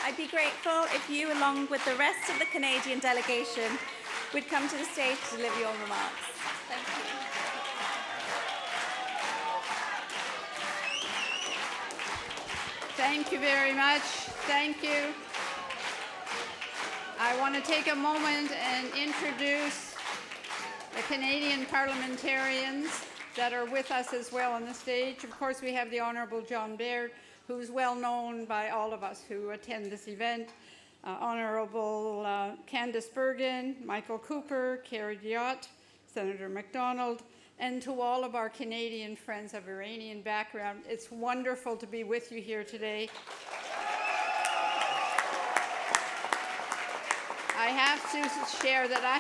I'd be grateful if you, along with the rest of the Canadian delegation, would come to the stage to deliver your remarks. Thank you. Thank you very much. Thank you. I want to take a moment and introduce the Canadian parliamentarians that are with us as well on the stage. Of course, we have the Honourable John Baird, who's well known by all of us who attend this event. Honourable Candice Bergen, Michael Cooper, Kerry Diot, Senator MacDonald, and to all of our Canadian friends of Iranian background. It's wonderful to be with you here today. I have to share that I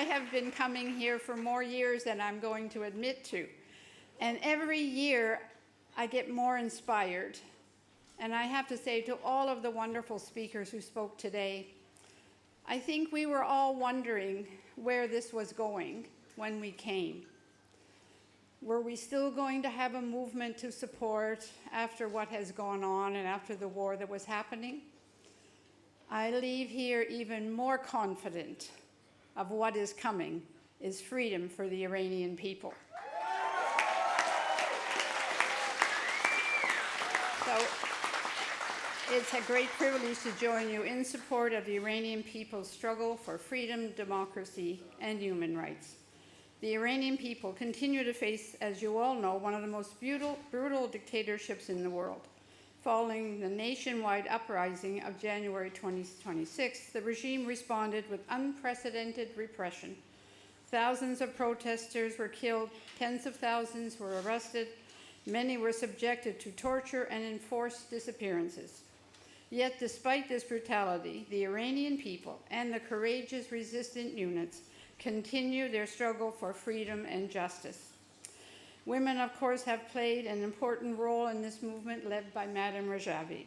have been coming here for more years than I'm going to admit to. And every year I get more inspired. And I have to say to all of the wonderful speakers who spoke today, I think we were all wondering where this was going when we came. Were we still going to have a movement to support after what has gone on and after the war that was happening? I leave here even more confident of what is coming is freedom for the Iranian people. So it's a great privilege to join you in support of the Iranian people's struggle for freedom, democracy, and human rights. The Iranian people continue to face, as you all know, one of the most brutal dictatorships in the world. Following the nationwide uprising of January 2026, the regime responded with unprecedented repression. Thousands of protesters were killed, tens of thousands were arrested, many were subjected to torture and enforced disappearances. Yet, despite this brutality, the Iranian people and the courageous resistant units continue their struggle for freedom and justice. Women, of course, have played an important role in this movement led by Madam Rajavi.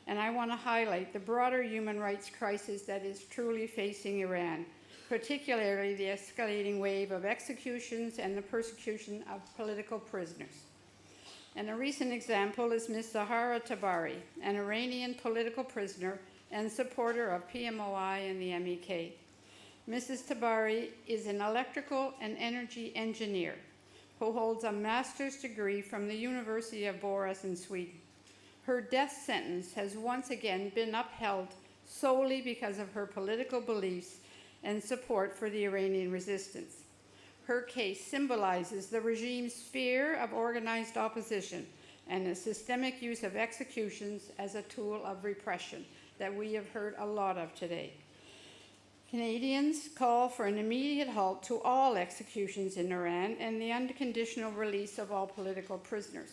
And I want to highlight the broader human rights crisis that is truly facing Iran, particularly the escalating wave of executions and the persecution of political prisoners. And a recent example is Ms. Zahra Tabari, an Iranian political prisoner and supporter of PMOI and the MEK. Mrs. Tabari is an electrical and energy engineer who holds a master's degree from the University of Borås in Sweden. Her death sentence has once again been upheld solely because of her political beliefs and support for the Iranian resistance. Her case symbolizes the regime's fear of organized opposition and the systemic use of executions as a tool of repression that we have heard a lot of today. Canadians call for an immediate halt to all executions in Iran and the unconditional release of all political prisoners.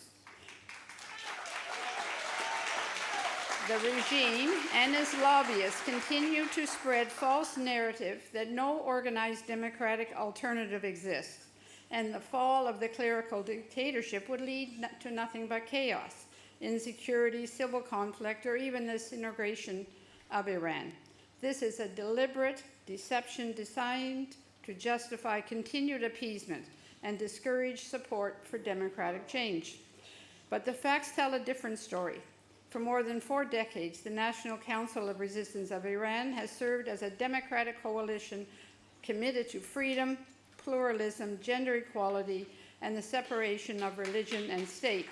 The regime and its lobbyists continue to spread false narrative that no organized democratic alternative exists, and the fall of the clerical dictatorship would lead to nothing but chaos, insecurity, civil conflict, or even the disintegration of Iran. This is a deliberate deception designed to justify continued appeasement and discourage support for democratic change. But the facts tell a different story. For more than 4 decades, the National Council of Resistance of Iran has served as a democratic coalition committed to freedom, pluralism, gender equality, and the separation of religion and state.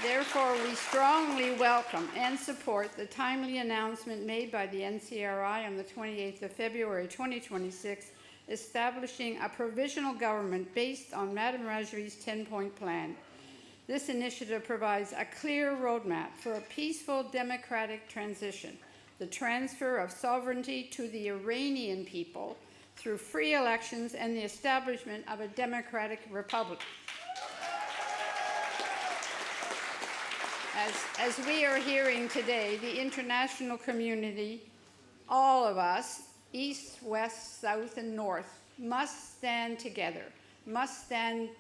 Therefore, we strongly welcome and support the timely announcement made by the NCRI on the 28th of February 2026, establishing a provisional government based on Madam Rajavi's 10-point plan. This initiative provides a clear roadmap for a peaceful democratic transition, the transfer of sovereignty to the Iranian people through free elections and the establishment of a democratic republic. As we are hearing today, the international community, all of us, East, West, South, and North, must stand together, must stand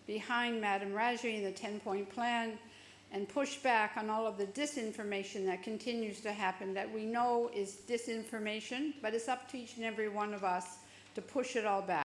behind Madam Rajavi and the 10-point plan and push back on all of the disinformation that continues to happen that we know is disinformation, but it's up to each and every one of us to push it all back.